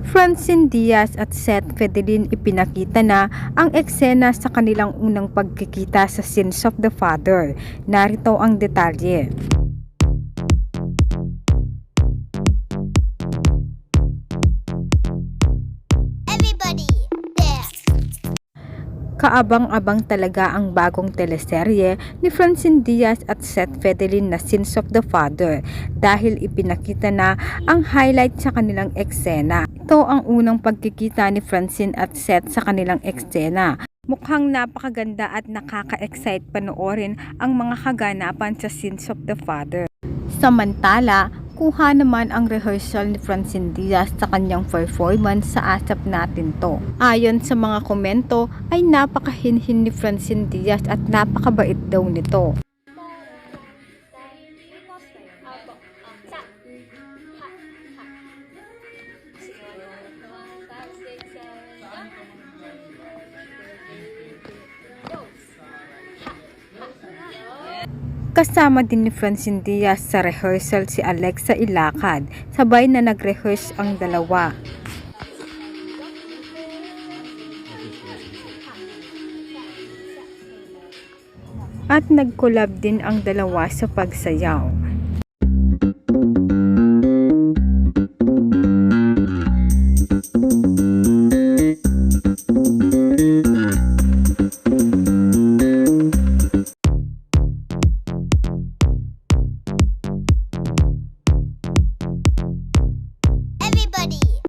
Francine Diaz at Seth Fedelin ipinakita na ang eksena sa kanilang unang pagkikita sa Sins of the Father. Narito ang detalye. Kaabang-abang talaga ang bagong teleserye ni Francine Diaz at Seth Fedelin na Sins of the Father dahil ipinakita na ang highlight sa kanilang eksena. Ito ang unang pagkikita ni Francine at Seth sa kanilang eksena. Mukhang napakaganda at nakaka-excite panoorin ang mga kaganapan sa Sins of the Father. Samantala, kuha naman ang rehearsal ni Francine Diaz sa kanyang performance sa Asap Natin To. Ayon sa mga komento ay napakahinhin ni Francine Diaz at napakabait daw nito. Kasama din ni Francine Diaz sa rehearsal si Alexa Ilacad, sabay na nag-rehearse ang dalawa. At nag-collab din ang dalawa sa pagsayaw.